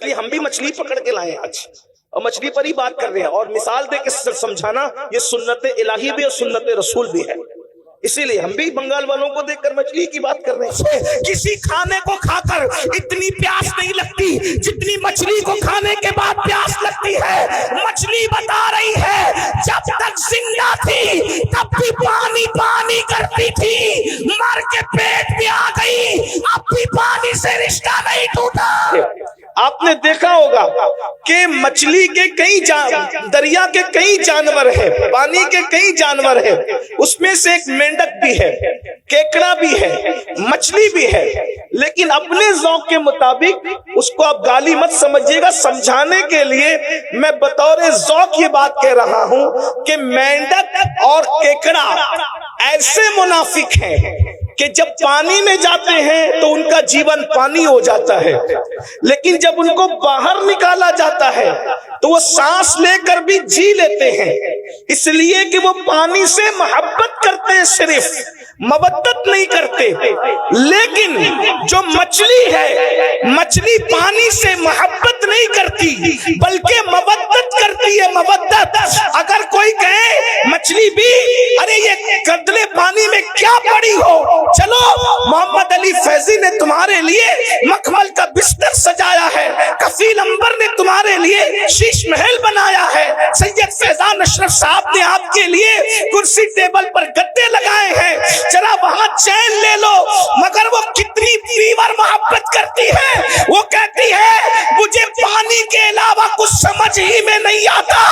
اس لیے ہم بھی مچھلی پکڑ کے لائے آج اور مچھلی پر ہی بات کر رہے ہیں، اور مثال دے کے سمجھانا یہ سنت الہی بھی اور سنت رسول بھی ہے، اسی لیے ہم بھی بنگال والوں کو دیکھ کر مچھلی کی بات کر رہے ہیں۔ کسی کھانے کو کھا کر اتنی پیاس نہیں لگتی جتنی مچھلی کو کھانے کے بعد پیاس لگتی ہے۔ مچھلی بتا رہی ہے جب تک زندہ تھی تب بھی پانی پانی کرتی تھی، مر کے پیٹ بھی آ گئی اب بھی پانی سے رشتہ نہیں ٹوٹا۔ آپ نے دیکھا ہوگا کہ مچھلی کے کئی دریا کے کئی جانور ہیں، پانی کے کئی جانور ہیں، اس میں سے ایک مینڈک بھی ہے، کیکڑا بھی ہے، مچھلی بھی ہے، لیکن اپنے ذوق کے مطابق اس کو آپ گالی مت سمجھیے گا، سمجھانے کے لیے میں بطور ذوق یہ بات کہہ رہا ہوں کہ مینڈک اور کیکڑا ایسے منافق ہیں کہ جب پانی میں جاتے ہیں تو ان کا جیون پانی ہو جاتا ہے، لیکن جب ان کو باہر نکالا جاتا ہے تو وہ سانس لے کر بھی جی لیتے ہیں، اس لیے کہ وہ پانی سے محبت کرتے ہیں، صرف مودت نہیں کرتے۔ لیکن جو مچھلی ہے، مچھلی پانی سے محبت نہیں کرتی بلکہ مودت کرتی ہے، مودت۔ اگر کوئی کہے مچھلی بھی ارے یہ گندلے پانی میں کیا پڑی ہو، چلو محمد علی فیضی نے تمہارے لیے مخمل کا بستر سجایا ہے، کفیل انبر نے تمہارے لیے شیش محل بنایا ہے، سید فیضان اشرف صاحب نے آپ کے لیے کرسی ٹیبل پر گدے لگائے ہیں، ذرا وہاں چین لے لو۔ مگر وہ کتنی پیور محبت کرتی ہے، وہ کہتی ہے مجھے پانی کے علاوہ کچھ سمجھ ہی میں نہیں آتا،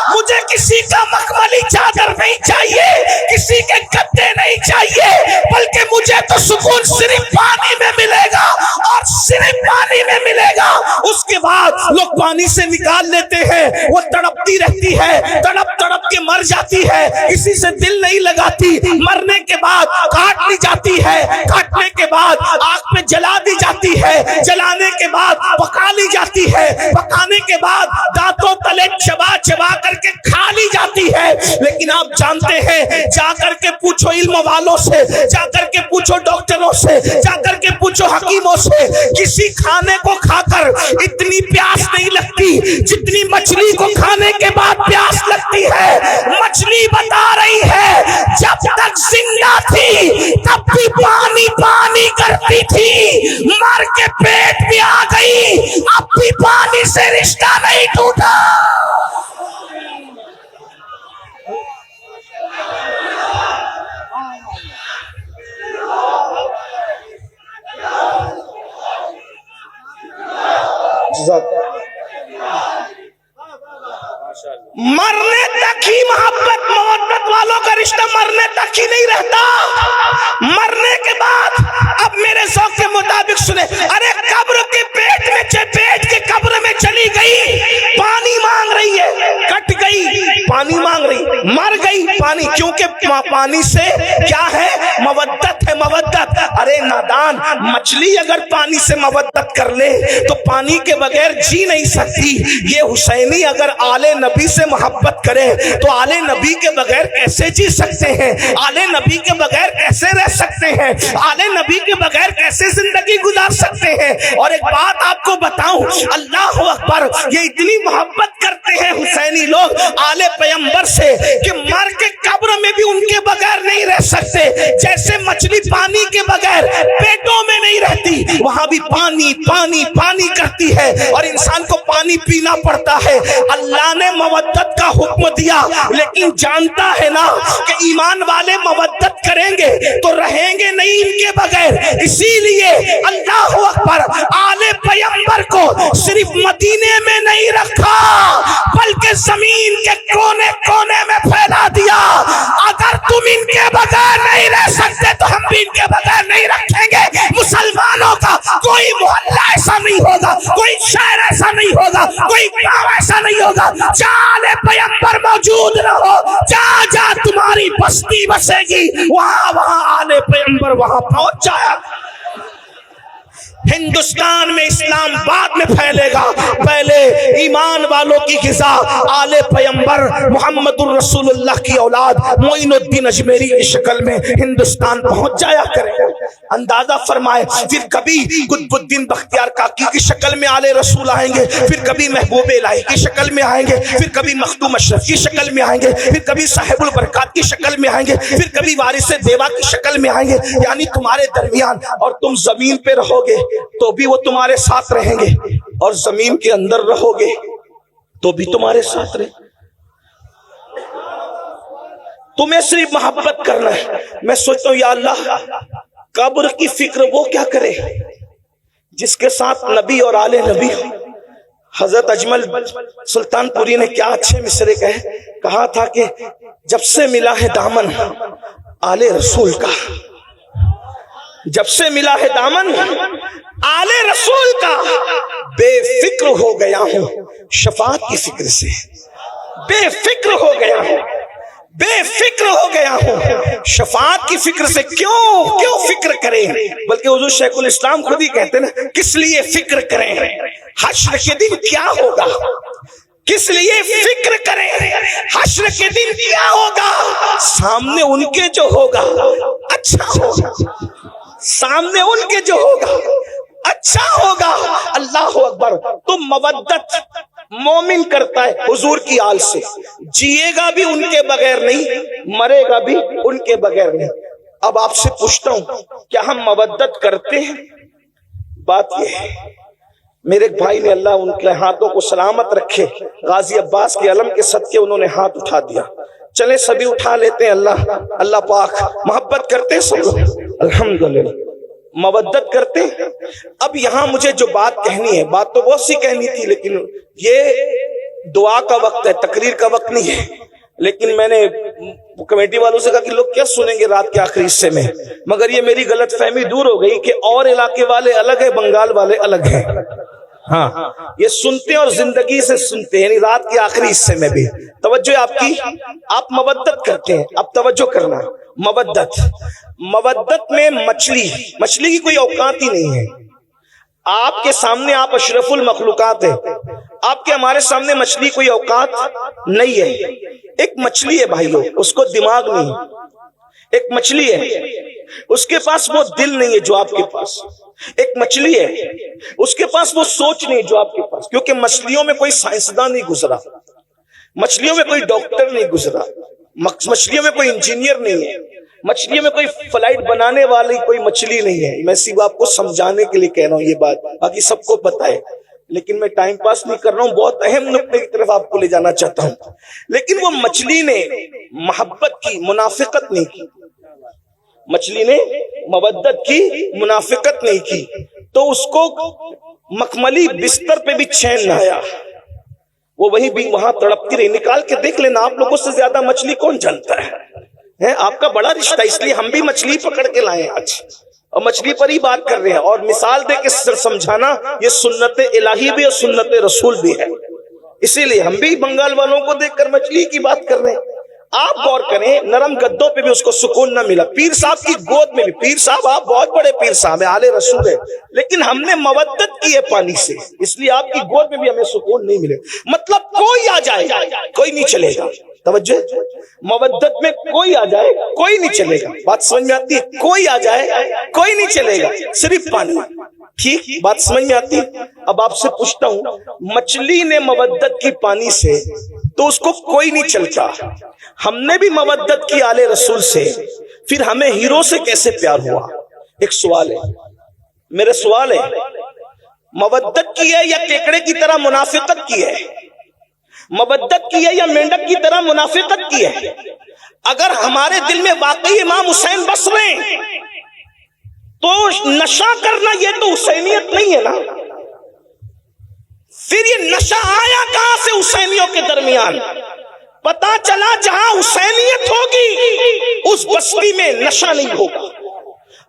مجھے کسی کا مخملی چادر نہیں چاہیے، کسی کے گدے نہیں چاہیے، بلکہ مجھے تو سکون صرف پانی میں ملے گا اور صرف پانی میں ملے گا۔ اس کے بعد لوگ پانی سے نکال لیتے ہیں، وہ تڑپتی رہتی ہے، تڑپ تڑپ کے مر جاتی ہے، کسی سے دل نہیں لگاتی، مرنے کے بعد کاٹ لی جاتی ہے، کاٹنے کے بعد آگ میں جلا دی جاتی ہے، جلانے کے بعد پکا لی جاتی ہے، پکانے کے بعد دانتوں تلے چبا چبا کر کے کھا لی جاتی ہے۔ لیکن آپ جانتے ہیں، جا کر کے پوچھو علم والوں سے، جا کر کے پوچھو ڈاکٹروں سے، جا کر کے پوچھو حکیموں سے، کسی کھانے کو کھا کر اتنی پیاس نہیں لگتی جتنی مچھلی کو کھانے کے بعد پیاس لگتی ہے۔ مچھلی بتا رہی ہے جب تک زندہ تھی تب بھی پانی پانی کرتی تھی، مر کے پیٹ بھی آ گئی اب بھی پانی سے رشتہ نہیں ٹوٹا۔ مرنے تک ہی محبت محبت والوں کا رشتہ مرنے تک ہی نہیں رہتا، مرنے کے بعد اب میرے ذوق کے مطابق سنیں، ارے قبر کے پیٹ میں پیٹ کے قبر میں چلی گئی، پانی مانگ رہی ہے، کٹ گئی پانی مانگ رہی، مر گئی پانی، کیونکہ پانی سے کیا ہے؟ مودت ہے، مودت۔ ارے نادان، مچھلی اگر پانی سے مودت کر لے تو پانی کے بغیر جی نہیں سکتی، یہ حسینی اگر آل نبی سے محبت کرے تو آل نبی کے بغیر کیسے جی سکتے ہیں، آل نبی کے بغیر کیسے رہ سکتے ہیں، آل نبی کے بغیر کیسے زندگی گزار سکتے ہیں۔ اور ایک بات آپ کو بتاؤں، اللہ اکبر، یہ اتنی محبت کرتے ہیں حسینی لوگ آل پیغمبر سے کہ مر کے قبر میں بھی ان کے بغیر نہیں رہ سکتے، جیسے مچھلی پانی کے بغیر پیٹوں میں نہیں رہتی، وہاں بھی پانی پانی پانی کرتی ہے اور انسان کو پانی پینا پڑتا ہے۔ اللہ نے مودت کا حکم دیا، لیکن جانتا ہے نا کہ ایمان والے مودت کریں گے تو رہیں گے نہیں ان کے بغیر، اسی لیے اللہ اکبر، آل پیغمبر کو صرف مدینے میں نہیں رکھا بلکہ زمین کے کونے کونے میں پھیلا دیا۔ اگر تم ان کے بغیر نہیں رہ سکتے تو ہم بھی ان کے بغیر نہیں رکھیں گے۔ مسلمانوں کا کوئی محلہ ایسا نہیں ہوگا، کوئی شہر ایسا نہیں ہوگا، کوئی گاؤں ایسا نہیں ہوگا جہاں پیغمبر موجود نہ ہو، جہاں جہاں تمہاری بستی بسے گی وہاں وہاں آل پیغمبر وہاں پہنچ جایا۔ ہندوستان میں اسلام بعد میں پھیلے گا، پہلے ایمان والوں کی غذا آل پیغمبر محمد الرسول اللہ کی اولاد معین الدین اجمیری کی شکل میں ہندوستان پہنچ جایا کرے گا۔ اندازہ فرمائے. پھر کبھی قطب الدین بختیار کاکی کی شکل میں آلے رسول آئیں گے, پھر کبھی محبوب الہی کی شکل میں آئیں گے, پھر کبھی مخدوم اشرف کی شکل میں آئیں گے, پھر کبھی صاحب البرکات کی شکل میں آئیں گے, پھر کبھی وارث دیوا کی شکل میں آئیں گے. یعنی تمہارے درمیان, اور تم زمین پہ رہو گے تو بھی وہ تمہارے ساتھ رہیں گے, اور زمین کے اندر رہو گے تو بھی تمہارے ساتھ رہیں. تمہیں صرف محبت کرنا ہے. میں سوچتا ہوں یا اللہ قبر کی فکر وہ کیا کرے جس کے ساتھ نبی اور آل نبی. حضرت اجمل سلطان پوری نے کیا اچھے مصرے کہا تھا کہ جب سے ملا ہے دامن آل رسول کا, جب سے ملا ہے دامن آل رسول کا, بے فکر ہو گیا ہوں شفاعت کی فکر سے, بے فکر ہو گیا ہوں, بے فکر ہو گیا ہوں شفاعت کی فکر سے. کیوں فکر کریں, بلکہ حضور شیخ الاسلام خود ہی کہتے ہیں نا, کس لیے فکر کریں, حشر کے دن کیا ہوگا, کس لیے فکر کریں, حشر کے دن کیا ہوگا, سامنے ان کے جو ہوگا اچھا ہوگا, سامنے ان کے جو ہوگا اچھا ہوگا. اللہ اکبر. تم مودت مومن کرتا ہے حضور کی آل سے, جیے گا بھی ان کے بغیر نہیں, مرے گا بھی ان کے بغیر نہیں. اب آپ سے پوچھتا ہوں کیا ہم مودت کرتے ہیں؟ بات یہ ہے, میرے ایک بھائی نے, اللہ ان کے ہاتھوں کو سلامت رکھے, غازی عباس کے علم کے صدقے انہوں نے ہاتھ اٹھا دیا. چلے سبھی اٹھا لیتے ہیں. اللہ پاک محبت کرتے ہیں سب لوگ, الحمدللہ مودت کرتے ہیں. اب یہاں مجھے جو بات کہنی ہے, بات تو بہت سی کہنی تھی, لیکن یہ دعا کا وقت ہے, تقریر کا وقت نہیں ہے. لیکن میں نے کمیٹی والوں سے کہا کہ لوگ کیا سنیں گے رات کے آخری حصے میں, مگر یہ میری غلط فہمی دور ہو گئی کہ اور علاقے والے الگ ہیں, بنگال والے الگ ہیں. ہاں یہ سنتے اور زندگی سے سنتے ہیں, یعنی رات کے آخری حصے میں بھی. توجہ آپ کی, آپ مودت کرتے ہیں, اب توجہ کرنا. مودت میں مچھلی کی کوئی اوقات ہی نہیں ہے. آپ کے سامنے آپ اشرف المخلوقات ہیں, آپ کے ہمارے سامنے مچھلی کوئی اوقات نہیں ہے. ایک مچھلی ہے بھائیو, اس کو دماغ نہیں. ایک مچھلی ہے, اس کے پاس وہ دل نہیں ہے جو آپ کے پاس. ایک مچھلی ہے, اس کے پاس وہ سوچ نہیں جو آپ کے پاس, کیونکہ مچھلیوں میں کوئی سائنسداں نہیں گزرا, مچھلیوں میں کوئی ڈاکٹر نہیں گزرا, مچھلیوں میں کوئی انجینئر نہیں ہے, مچھلیوں میں کوئی فلائٹ بنانے والی کوئی مچھلی نہیں ہے. میں صرف آپ کو سمجھانے کے لیے کہہ رہا ہوں یہ بات, باقی سب کو پتا ہے, لیکن میں ٹائم پاس نہیں کر رہا ہوں, بہت اہم نقطے کی طرف آپ کو لے جانا چاہتا ہوں. لیکن وہ مچھلی نے محبت کی, منافقت نہیں کی. مچھلی نے مودت کی, منافقت نہیں کی, تو اس کو مخملی بستر پہ بھی چین نہ آیا, وہ وہیں بھی وہاں تڑپتی رہی. نکال کے دیکھ لینا, آپ لوگوں سے زیادہ مچھلی کون جانتا ہے, آپ کا بڑا رشتہ, اس لیے ہم بھی مچھلی پکڑ کے لائے آج, اور مچھلی پر ہی بات کر رہے ہیں, اور مثال دے کے سمجھانا یہ سنت الہی بھی اور سنت رسول بھی ہے. اسی لیے ہم بھی بنگال والوں کو دیکھ کر مچھلی کی بات کر رہے ہیں. آپ غور کریں, نرم گدوں پہ بھی اس کو سکون نہ ملا, پیر صاحب کی گود میں بھی. پیر صاحب آپ بہت بڑے پیر صاحب ہیں, آل رسول ہے, لیکن ہم نے مودت کی ہے پانی سے, اس لیے آپ کی گود میں بھی ہمیں سکون نہیں ملے. مطلب کوئی آ جائے کوئی نہیں چلے گا. توجہ, مودت میں کوئی آ جائے کوئی نہیں چلے گا. بات سمجھ میں آتی ہے, کوئی آ جائے کوئی نہیں چلے گا, صرف پانی. ٹھیک, بات سمجھ میں آتی ہے. اب آپ سے پوچھتا ہوں, مچھلی نے مودت کی پانی سے, تو اس کو کوئی نہیں چلتا. ہم نے بھی مودت کی آل رسول سے, پھر ہمیں ہیرو سے کیسے پیار ہوا؟ ایک سوال ہے, میرے سوال ہے, مودت کی ہے یا کیکڑے کی طرح منافقت کی ہے؟ مودت کی ہے یا مینڈک کی طرح منافقت کی ہے؟ اگر ہمارے دل میں واقعی امام حسین بس رہے ہیں تو نشہ کرنا یہ تو حسینیت نہیں ہے نا. پھر یہ نشہ آیا کہاں سے حسینیوں کے درمیان؟ پتا چلا جہاں حسینیت ہوگی اس بستی میں نشہ نہیں ہوگا,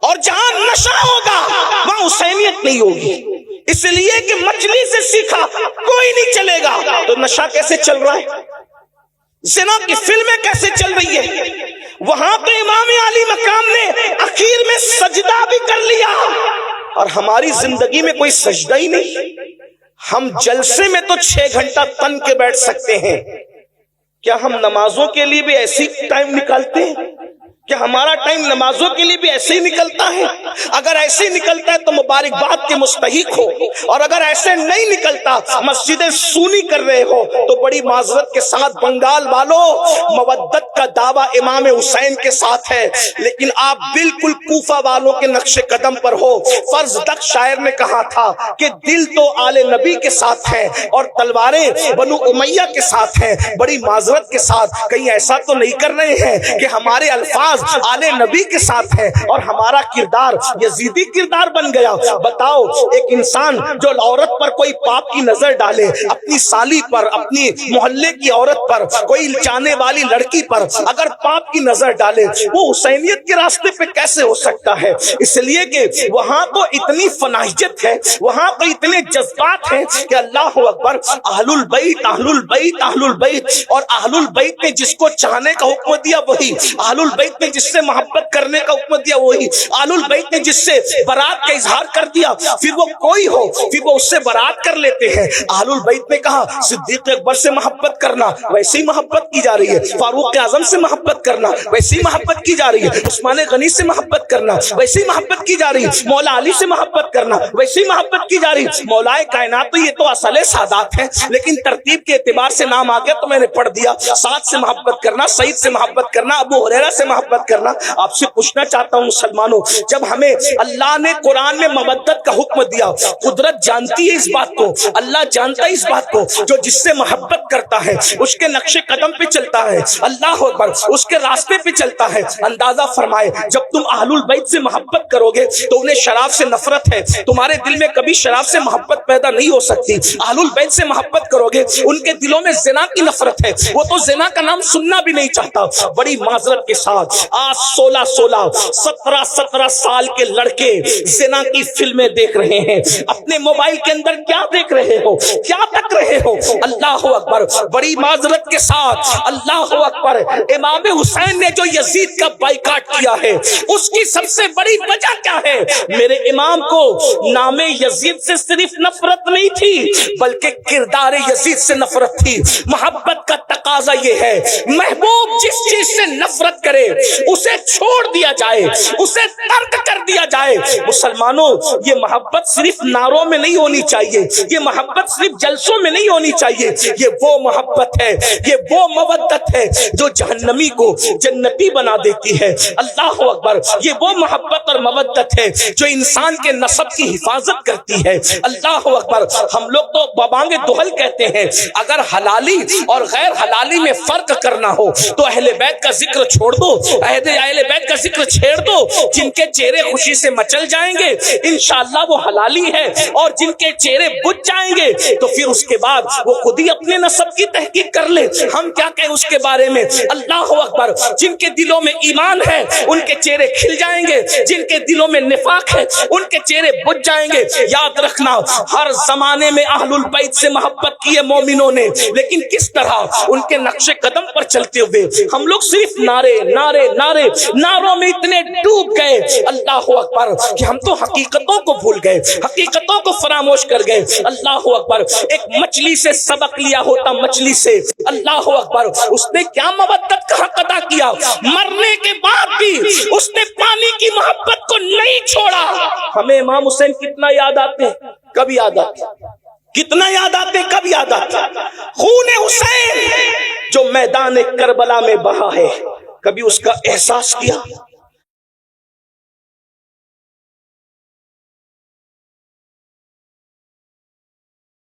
اور جہاں نشہ ہوگا وہاں حسینیت نہیں ہوگی. اس لیے کہ مچھلی سے سیکھا کوئی نہیں چلے گا, تو نشہ کیسے چل رہا ہے؟ زنا کی فلمیں کیسے چل رہی ہے؟ وہاں تو امام علی مقام نے اخیر میں سجدہ بھی کر لیا, اور ہماری زندگی میں کوئی سجدہ ہی نہیں. ہم جلسے میں تو 6 گھنٹہ تن کے بیٹھ سکتے ہیں, کیا ہم نمازوں کے لیے بھی ایسی ٹائم نکالتے ہیں؟ کہ ہمارا ٹائم نمازوں کے لیے بھی ایسے ہی نکلتا ہے؟ اگر ایسے ہی نکلتا ہے تو مبارکباد کے مستحق ہو، اور اگر ایسے نہیں نکلتا، مسجدیں سونی کر رہے ہو، تو بڑی معذرت کے ساتھ بنگال والوں، مودت کا دعویٰ امام حسین کے ساتھ ہے، لیکن آپ بالکل کوفہ والوں کے نقش قدم پر ہو۔ فرض دق شاعر نے کہا تھا کہ دل تو آل نبی کے ساتھ ہے اور تلواریں بنو امیہ کے ساتھ ہیں۔ بڑی معذرت کے ساتھ کہیں ایسا تو نہیں کر رہے ہیں کہ ہمارے الفاظ آل نبی کے ساتھ ہے اور ہمارا کردار یزیدی کردار بن گیا؟ بتاؤ، ایک انسان جو عورت پر کوئی پاپ کی نظر ڈالے، اپنی سالی پر، اپنی محلے کی عورت پر، کوئی چاہنے والی لڑکی پر اگر پاپ کی نظر ڈالے، وہ حسینیت کے راستے پہ کیسے ہو سکتا ہے؟ اس لیے کہ وہاں تو اتنی فناحیت ہے، وہاں تو اتنے جذبات ہیں کہ اللہ اکبر، اہل البیت اہل البیت اہل البیت، اور اہل البیت نے جس کو چاہنے کا حکم دیا وہی، اہل البیت نے جس سے محبت کرنے کا حکم دیا وہی، اہل البیت نے جس سے برات کا اظہار کر دیا، پھر وہ کوئی ہو پھر وہ اس سے برات کر لیتے ہیں۔ اہل البیت نے کہا صدیق اکبر سے محبت کرنا، ویسے ہی محبت کی جا رہی ہے، فاروق اعظم سے محبت کرنا، ویسے ہی محبت کی جا رہی ہے، عثمان غنی سے محبت کرنا، ویسے ہی محبت کی جا رہی ہے، مولا علی سے محبت کرنا، ویسے ہی محبت کی جا رہی ہے۔ مولا کائنات تو یہ تو اصل سادات ہیں، لیکن ترتیب کے اعتبار سے نام آ گیا تو میں نے پڑھ دیا۔ سعد سے محبت کرنا، سعید سے محبت کرنا، ابو ہریرہ سے محبت کرنا۔ آپ سے پوچھنا چاہتا ہوں مسلمانوں، جب ہمیں اللہ نے قرآن میں مودت کا حکم دیا، قدرت جانتی ہے اس بات کو، اللہ جانتا ہے اس بات کو، جو جس سے محبت کرتا ہے اس کے نقش قدم پہ چلتا ہے، اللہ اکبر، اس کے راستے پہ چلتا ہے۔ اندازہ فرمائے جب تم اہل البیت سے محبت کرو گے تو انہیں شراب سے نفرت ہے، تمہارے دل میں کبھی شراب سے محبت پیدا نہیں ہو سکتی۔ اہل البیت سے محبت کرو گے، ان کے دلوں میں زنا کی نفرت ہے، وہ تو زنا کا نام سننا بھی نہیں چاہتا۔ بڑی معذرت کے ساتھ آج 17 سال کے لڑکے زنا کی فلمیں دیکھ رہے ہیں، اپنے موبائل کے اندر کیا دیکھ رہے ہو، کیا تک رہے ہو؟ اللہ اکبر، بڑی معذرت کے ساتھ اللہ اکبر، امام حسین نے جو یزید کا بائیکاٹ کیا ہے اس کی سب سے بڑی وجہ کیا ہے؟ میرے امام کو نام یزید سے صرف نفرت نہیں تھی بلکہ کردار یزید سے نفرت تھی۔ محبت کا تقاضا یہ ہے محبوب جس چیز سے نفرت کرے اسے چھوڑ دیا جائے، اسے ترک کر دیا جائے۔ مسلمانوں، یہ محبت صرف نعروں میں نہیں ہونی چاہیے، یہ محبت صرف جلسوں میں نہیں ہونی چاہیے، یہ وہ محبت ہے، یہ وہ مودت ہے جو جہنمی کو جنتی بنا دیتی ہے۔ اللہ اکبر، یہ وہ محبت اور مودت ہے جو انسان کے نسب کی حفاظت کرتی ہے۔ اللہ اکبر، ہم لوگ تو ببانگ دہل کہتے ہیں، اگر حلالی اور غیر حلالی میں فرق کرنا ہو تو اہل بیت کا ذکر چھوڑ دو، اہل بیت کا ذکر چھیڑ دو، جن کے چہرے خوشی سے مچل جائیں گے انشاءاللہ وہ حلالی ہے، اور جن کے چہرے بجھ جائیں گے تو پھر اس کے بعد وہ خود ہی اپنے نسب کی تحقیق کر لے، ہم کیا کہیں اس کے بارے میں۔ اللہ اکبر، جن کے دلوں میں ایمان ہے ان کے چہرے کھل جائیں گے، جن کے دلوں میں نفاق ہے ان کے چہرے بجھ جائیں گے۔ یاد رکھنا، ہر زمانے میں اہل البیت سے محبت کی ہے مومنوں نے، لیکن کس طرح؟ ان کے نقش قدم پر چلتے ہوئے۔ ہم لوگ صرف نعرے نعرے نعرے نعروں میں اتنے ڈوب گئے اللہ اکبر کہ ہم تو حقیقتوں کو بھول گئے، حقیقتوں کو فراموش کر گئے۔ اللہ اکبر، ایک مچھلی سے سبق لیا ہوتا، مچھلی سے، اللہ اکبر، اس نے کیا مودت کا حق ادا کیا، مرنے کے بعد بھی اس نے پانی کی محبت کو نہیں چھوڑا۔ ہمیں امام حسین کتنا یاد آتے ہیں، کب یاد آتے ہیں، کتنا یاد آتے ہیں، کب یاد آتے ہیں؟ خون حسین جو میدان کربلا میں بہا ہے، کبھی اس کا احساس کیا؟